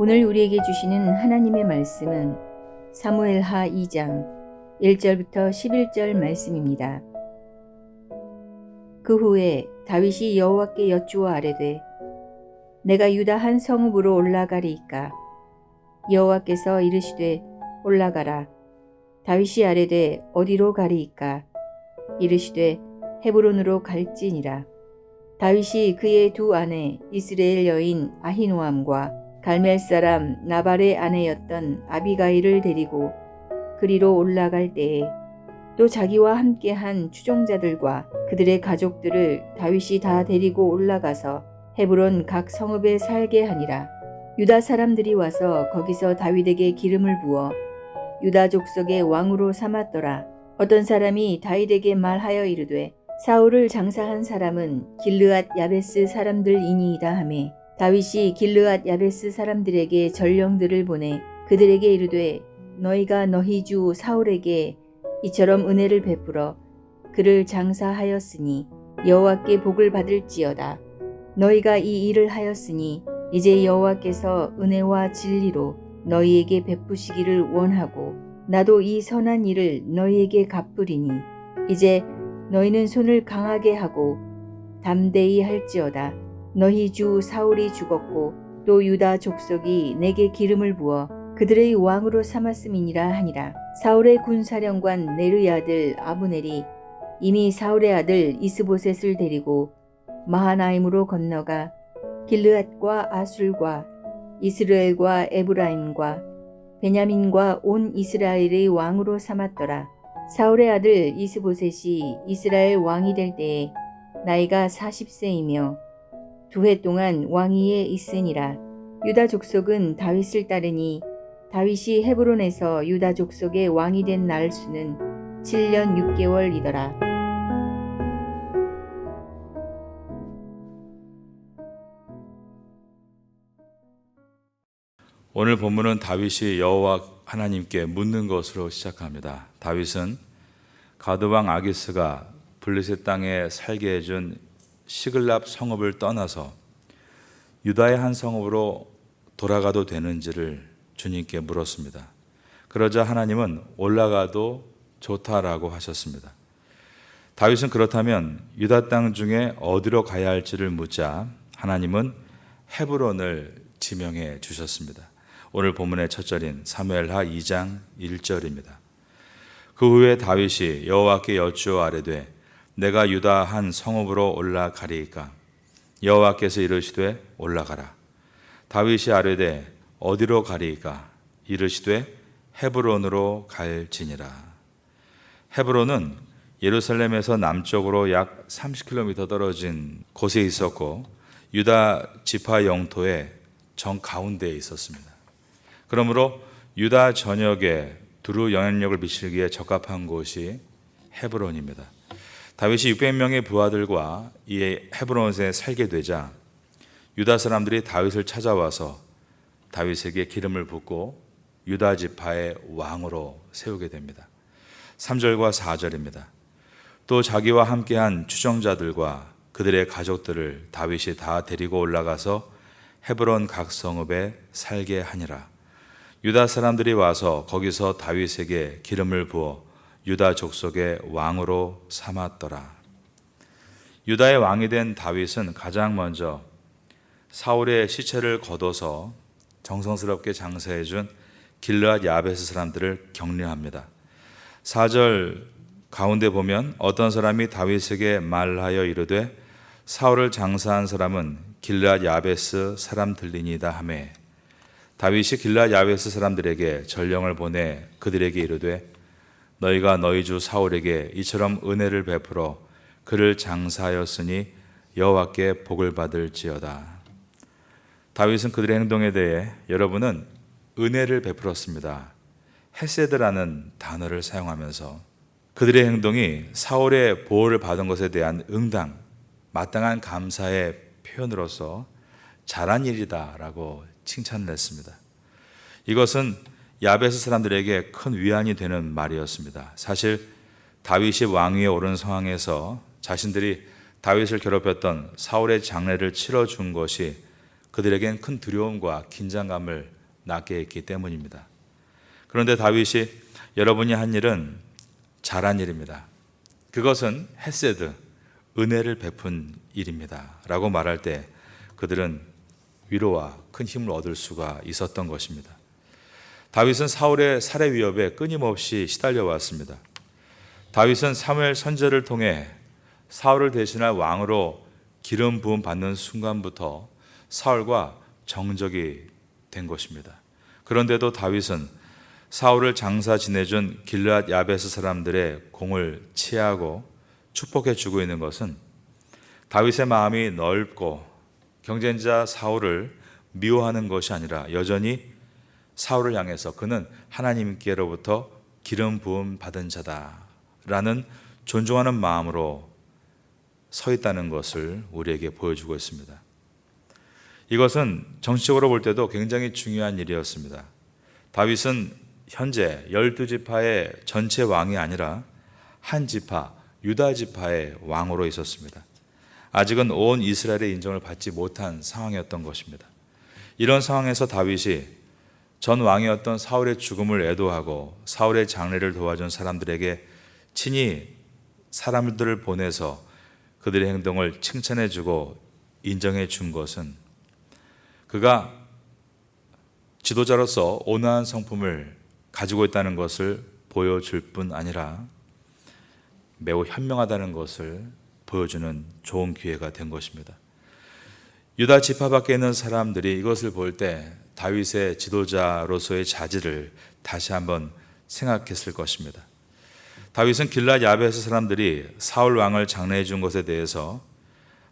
오늘 우리에게 주시는 하나님의 말씀은 사무엘하 2장 1절부터 11절 말씀입니다. 그 후에 다윗이 여호와께 여쭈어 아뢰되 내가 유다 한 성읍으로 올라가리이까. 여호와께서 이르시되 올라가라. 다윗이 아뢰되 어디로 가리이까. 이르시되 헤브론으로 갈지니라. 다윗이 그의 두 아내 이스라엘 여인 아히노암과 갈멜 사람 나발의 아내였던 아비가일을 데리고 그리로 올라갈 때에 또 자기와 함께한 추종자들과 그들의 가족들을 다윗이 다 데리고 올라가서 헤브론 각 성읍에 살게 하니라. 유다 사람들이 와서 거기서 다윗에게 기름을 부어 유다 족속의 왕으로 삼았더라. 어떤 사람이 다윗에게 말하여 이르되 사울을 장사한 사람은 길르앗 야베스 사람들이니이다 하매 다윗이 길르앗 야베스 사람들에게 전령들을 보내 그들에게 이르되 너희가 너희 주 사울에게 이처럼 은혜를 베풀어 그를 장사하였으니 여호와께 복을 받을지어다. 너희가 이 일을 하였으니 이제 여호와께서 은혜와 진리로 너희에게 베푸시기를 원하고 나도 이 선한 일을 너희에게 갚으리니 이제 너희는 손을 강하게 하고 담대히 할지어다. 너희 주 사울이 죽었고 또 유다 족속이 내게 기름을 부어 그들의 왕으로 삼았음이니라 하니라. 사울의 군사령관 네르의 아들 아브넬이 이미 사울의 아들 이스보셋을 데리고 마하나임으로 건너가 길르앗과 아술과 이스라엘과 에브라임과 베냐민과 온 이스라엘의 왕으로 삼았더라. 사울의 아들 이스보셋이 이스라엘 왕이 될 때에 나이가 40세이며 2해 동안 왕위에 있으니라. 유다 족속은 다윗을 따르니 다윗이 헤브론에서 유다 족속의 왕이 된 날 수는 7년 6개월이더라. 오늘 본문은 다윗이 여호와 하나님께 묻는 것으로 시작합니다. 다윗은 가드왕 아기스가 블레셋 땅에 살게 해준 시글랍 성읍을 떠나서 유다의 한 성읍으로 돌아가도 되는지를 주님께 물었습니다. 그러자 하나님은 올라가도 좋다라고 하셨습니다. 다윗은 그렇다면 유다 땅 중에 어디로 가야 할지를 묻자 하나님은 헤브론을 지명해 주셨습니다. 오늘 본문의 첫 절인 사무엘하 2장 1절입니다. 그 후에 다윗이 여호와께 여쭈어 아뢰되 내가 유다 한 성읍으로 올라가리이까. 여호와께서 이르시되 올라가라. 다윗이 아뢰되 어디로 가리이까. 이르시되 헤브론으로 갈지니라. 헤브론은 예루살렘에서 남쪽으로 약 30km 떨어진 곳에 있었고 유다 지파 영토의 정가운데에 있었습니다. 그러므로 유다 전역에 두루 영향력을 미치기에 적합한 곳이 헤브론입니다. 다윗이 600명의 부하들과 이 헤브론에 살게 되자 유다 사람들이 다윗을 찾아와서 다윗에게 기름을 붓고 유다 지파의 왕으로 세우게 됩니다. 3절과 4절입니다. 또 자기와 함께한 추종자들과 그들의 가족들을 다윗이 다 데리고 올라가서 헤브론 각 성읍에 살게 하니라. 유다 사람들이 와서 거기서 다윗에게 기름을 부어 유다 족속의 왕으로 삼았더라. 유다의 왕이 된 다윗은 가장 먼저 사울의 시체를 걷어서 정성스럽게 장사해준 길르앗 야베스 사람들을 격려합니다. 4절 가운데 보면 어떤 사람이 다윗에게 말하여 이르되 사울을 장사한 사람은 길르앗 야베스 사람들이니이다 하매 다윗이 길르앗 야베스 사람들에게 전령을 보내 그들에게 이르되 너희가 너희 주 사울에게 이처럼 은혜를 베풀어 그를 장사하였으니 여호와께 복을 받을지어다. 다윗은 그들의 행동에 대해 여러분은 은혜를 베풀었습니다. 헤세드라는 단어를 사용하면서 그들의 행동이 사울의 보호를 받은 것에 대한 응당, 마땅한 감사의 표현으로서 잘한 일이다라고 칭찬을 했습니다. 이것은 야베스 사람들에게 큰 위안이 되는 말이었습니다. 사실 다윗이 왕위에 오른 상황에서 자신들이 다윗을 괴롭혔던 사울의 장례를 치러준 것이 그들에겐 큰 두려움과 긴장감을 낫게 했기 때문입니다. 그런데 다윗이 여러분이 한 일은 잘한 일입니다. 그것은 헤세드, 은혜를 베푼 일입니다. 라고 말할 때 그들은 위로와 큰 힘을 얻을 수가 있었던 것입니다. 다윗은 사울의 살해 위협에 끊임없이 시달려 왔습니다. 다윗은 사무엘 선지자를 통해 사울을 대신할 왕으로 기름 부음 받는 순간부터 사울과 정적이 된 것입니다. 그런데도 다윗은 사울을 장사 지내준 길르앗 야베스 사람들의 공을 치하고 축복해 주고 있는 것은 다윗의 마음이 넓고 경쟁자 사울을 미워하는 것이 아니라 여전히 사울을 향해서 그는 하나님께로부터 기름 부음 받은 자다라는 존중하는 마음으로 서 있다는 것을 우리에게 보여주고 있습니다. 이것은 정치적으로 볼 때도 굉장히 중요한 일이었습니다. 다윗은 현재 12지파의 전체 왕이 아니라 한 지파, 유다 지파의 왕으로 있었습니다. 아직은 온 이스라엘의 인정을 받지 못한 상황이었던 것입니다. 이런 상황에서 다윗이 전 왕이었던 사울의 죽음을 애도하고 사울의 장례를 도와준 사람들에게 친히 사람들을 보내서 그들의 행동을 칭찬해주고 인정해 준 것은 그가 지도자로서 온화한 성품을 가지고 있다는 것을 보여줄 뿐 아니라 매우 현명하다는 것을 보여주는 좋은 기회가 된 것입니다. 유다 지파 밖에 있는 사람들이 이것을 볼 때 다윗의 지도자로서의 자질을 다시 한번 생각했을 것입니다. 다윗은 길르앗 야베스 사람들이 사울 왕을 장례해 준 것에 대해서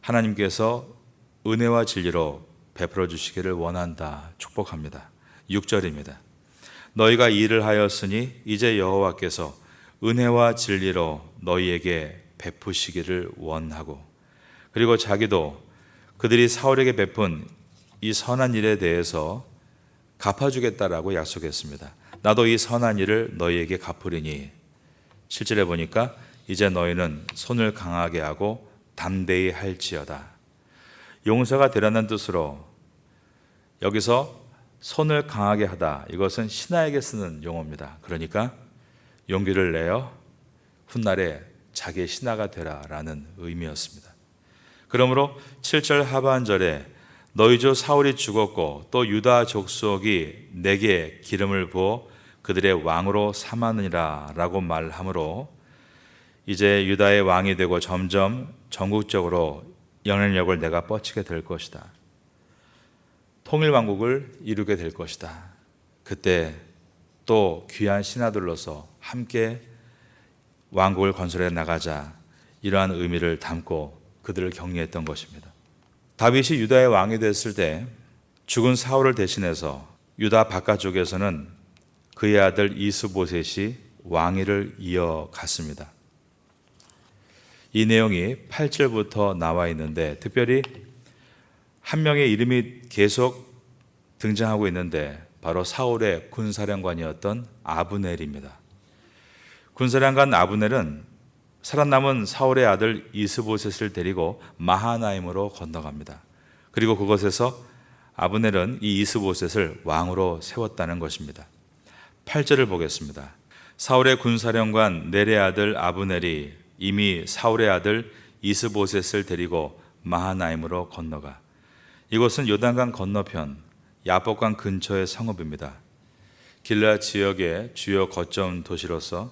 하나님께서 은혜와 진리로 베풀어 주시기를 원한다 축복합니다. 6절입니다. 너희가 이 일을 하였으니 이제 여호와께서 은혜와 진리로 너희에게 베푸시기를 원하고, 그리고 자기도 그들이 사울에게 베푼 이 선한 일에 대해서 갚아주겠다라고 약속했습니다. 나도 이 선한 일을 너희에게 갚으리니. 7절에 보니까 이제 너희는 손을 강하게 하고 담대히 할지어다. 용서가 되라는 뜻으로 여기서 손을 강하게 하다, 이것은 신하에게 쓰는 용어입니다. 그러니까 용기를 내어 훗날에 자기의 신하가 되라라는 의미였습니다. 그러므로 7절 하반절에 너희 주 사울이 죽었고 또 유다 족속이 내게 기름을 부어 그들의 왕으로 삼았느니라 라고 말하므로 이제 유다의 왕이 되고 점점 전국적으로 영향력을 내가 뻗치게 될 것이다. 통일왕국을 이루게 될 것이다. 그때 또 귀한 신하들로서 함께 왕국을 건설해 나가자, 이러한 의미를 담고 그들을 격려했던 것입니다. 다윗이 유다의 왕이 됐을 때 죽은 사울을 대신해서 유다 바깥쪽에서는 그의 아들 이스보셋이 왕위를 이어갔습니다. 이 내용이 8절부터 나와 있는데 특별히 한 명의 이름이 계속 등장하고 있는데 바로 사울의 군사령관이었던 아브넬입니다. 군사령관 아브넬은 살아남은 사울의 아들 이스보셋을 데리고 마하나임으로 건너갑니다. 그리고 그곳에서 아브넬은 이 이스보셋을 왕으로 세웠다는 것입니다. 8절을 보겠습니다. 사울의 군사령관 넬의 아들 아브넬이 이미 사울의 아들 이스보셋을 데리고 마하나임으로 건너가. 이곳은 요단강 건너편 야복강 근처의 성읍입니다. 길르앗 지역의 주요 거점 도시로서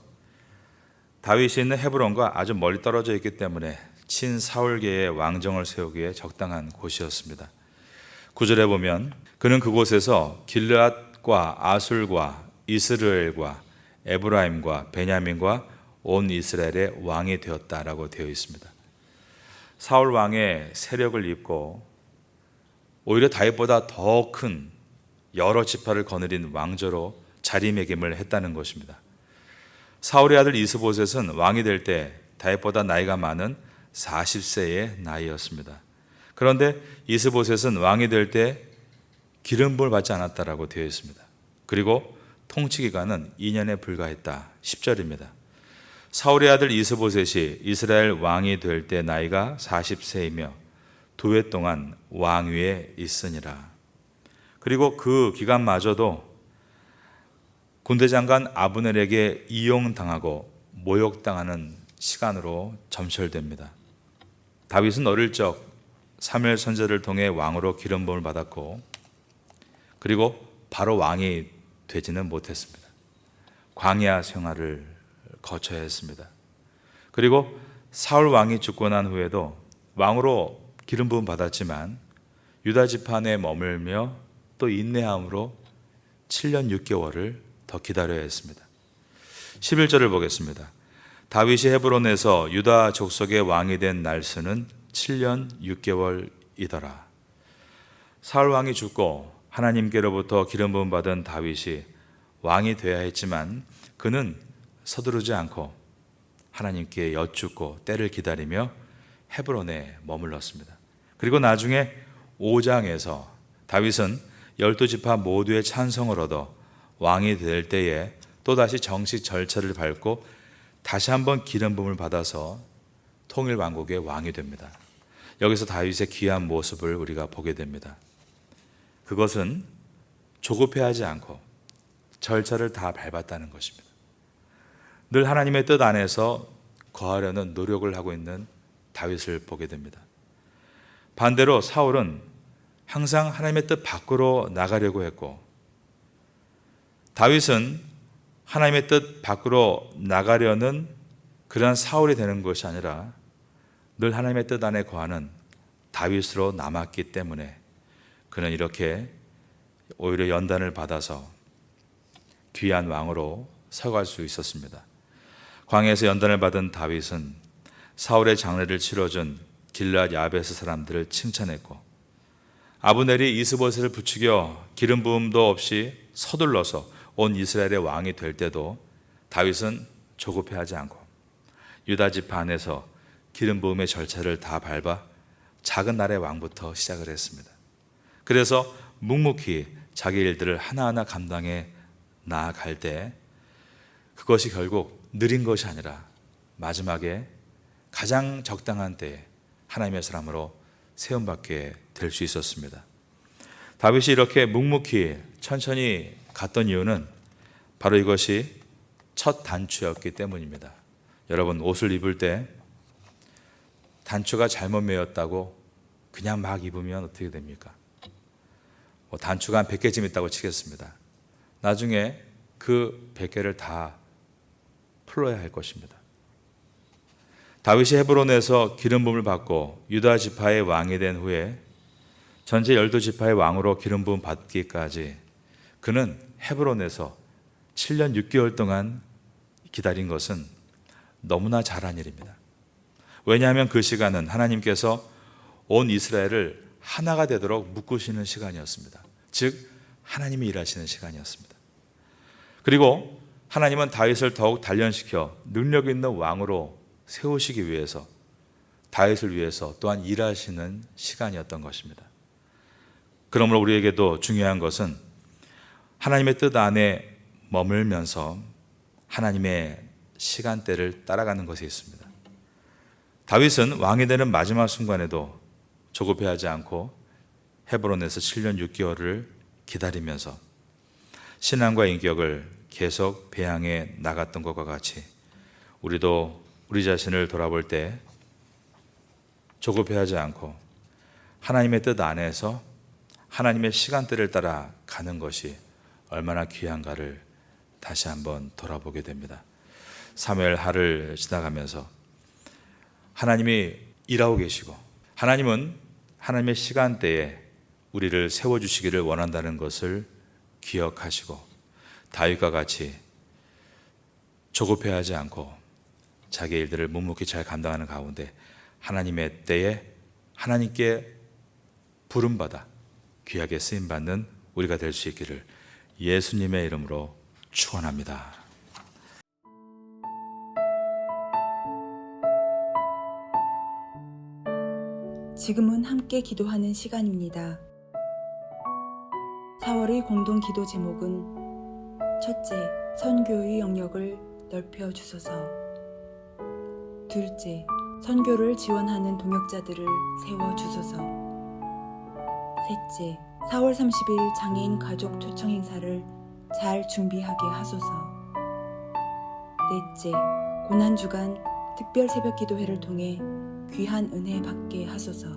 다윗이 있는 헤브론과 아주 멀리 떨어져 있기 때문에 친사울계의 왕정을 세우기에 적당한 곳이었습니다. 9절에 보면 그는 그곳에서 길르앗과 아술과 이스라엘과 에브라임과 베냐민과 온 이스라엘의 왕이 되었다라고 되어 있습니다. 사울 왕의 세력을 입고 오히려 다윗보다 더 큰 여러 지파를 거느린 왕조로 자리매김을 했다는 것입니다. 사울의 아들 이스보셋은 왕이 될 때 다윗보다 나이가 많은 40세의 나이였습니다. 그런데 이스보셋은 왕이 될 때 기름부을 받지 않았다라고 되어 있습니다. 그리고 통치 기간은 2년에 불과했다. 10절입니다. 사울의 아들 이스보셋이 이스라엘 왕이 될 때 나이가 40세이며 2해 동안 왕위에 있으니라. 그리고 그 기간마저도 군대 장관 아브넬에게 이용당하고 모욕당하는 시간으로 점철됩니다. 다윗은 어릴 적 사무엘 선지자를 통해 왕으로 기름 부음을 받았고, 그리고 바로 왕이 되지는 못했습니다. 광야 생활을 거쳐야 했습니다. 그리고 사울 왕이 죽고 난 후에도 왕으로 기름 부음 받았지만 유다 지파에 머물며 또 인내함으로 7년 6개월을 더 기다려야 했습니다. 11절을 보겠습니다. 다윗이 헤브론에서 유다 족속의 왕이 된 날수는 7년 6개월이더라. 사울 왕이 죽고 하나님께로부터 기름 부음 받은 다윗이 왕이 되어야 했지만 그는 서두르지 않고 하나님께 여쭙고 때를 기다리며 헤브론에 머물렀습니다. 그리고 나중에 5장에서 다윗은 12지파 모두의 찬성을 얻어 왕이 될 때에 또다시 정식 절차를 밟고 다시 한번 기름 부음을 받아서 통일 왕국의 왕이 됩니다. 여기서 다윗의 귀한 모습을 우리가 보게 됩니다. 그것은 조급해하지 않고 절차를 다 밟았다는 것입니다. 늘 하나님의 뜻 안에서 거하려는 노력을 하고 있는 다윗을 보게 됩니다. 반대로 사울은 항상 하나님의 뜻 밖으로 나가려고 했고, 다윗은 하나님의 뜻 밖으로 나가려는 그러한 사울이 되는 것이 아니라 늘 하나님의 뜻 안에 거하는 다윗으로 남았기 때문에 그는 이렇게 오히려 연단을 받아서 귀한 왕으로 서갈 수 있었습니다. 광야에서 연단을 받은 다윗은 사울의 장례를 치러준 길앗 야베스 사람들을 칭찬했고, 아브넬이 이스보셋을 부추겨 기름 부음도 없이 서둘러서 온 이스라엘의 왕이 될 때도 다윗은 조급해하지 않고 유다 지파 안에서 기름 부음의 절차를 다 밟아 작은 나라의 왕부터 시작을 했습니다. 그래서 묵묵히 자기 일들을 하나하나 감당해 나아갈 때 그것이 결국 느린 것이 아니라 마지막에 가장 적당한 때에 하나님의 사람으로 세움받게 될 수 있었습니다. 다윗이 이렇게 묵묵히 천천히 갔던 이유는 바로 이것이 첫 단추였기 때문입니다. 여러분, 옷을 입을 때 단추가 잘못 매였다고 그냥 막 입으면 어떻게 됩니까? 단추가 한 100개쯤 있다고 치겠습니다. 나중에 그 100개를 다 풀어야 할 것입니다. 다윗이 헤브론에서 기름 부음을 받고 유다 지파의 왕이 된 후에 전체 12지파의 왕으로 기름 부음 받기까지 그는 헤브론에서 7년 6개월 동안 기다린 것은 너무나 잘한 일입니다. 왜냐하면 그 시간은 하나님께서 온 이스라엘을 하나가 되도록 묶으시는 시간이었습니다. 즉 하나님이 일하시는 시간이었습니다. 그리고 하나님은 다윗을 더욱 단련시켜 능력 있는 왕으로 세우시기 위해서 다윗을 위해서 또한 일하시는 시간이었던 것입니다. 그러므로 우리에게도 중요한 것은 하나님의 뜻 안에 머물면서 하나님의 시간대를 따라가는 것에 있습니다. 다윗은 왕이 되는 마지막 순간에도 조급해하지 않고 헤브론에서 7년 6개월을 기다리면서 신앙과 인격을 계속 배양해 나갔던 것과 같이 우리도 우리 자신을 돌아볼 때 조급해하지 않고 하나님의 뜻 안에서 하나님의 시간대를 따라 가는 것이 얼마나 귀한가를 다시 한번 돌아보게 됩니다. 사무엘 하를 지나가면서 하나님이 일하고 계시고 하나님은 하나님의 시간대에 우리를 세워주시기를 원한다는 것을 기억하시고 다윗과 같이 조급해하지 않고 자기 일들을 묵묵히 잘 감당하는 가운데 하나님의 때에 하나님께 부름받아 귀하게 쓰임받는 우리가 될 수 있기를 예수님의 이름으로 축원합니다. 지금은 함께 기도하는 시간입니다. 4월의 공동 기도 제목은 첫째, 선교의 영역을 넓혀 주소서. 둘째, 선교를 지원하는 동역자들을 세워 주소서. 셋째, 4월 30일 장애인 가족 초청 행사를 잘 준비하게 하소서. 넷째, 고난주간 특별 새벽 기도회를 통해 귀한 은혜 받게 하소서.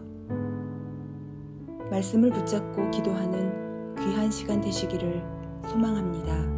말씀을 붙잡고 기도하는 귀한 시간 되시기를 소망합니다.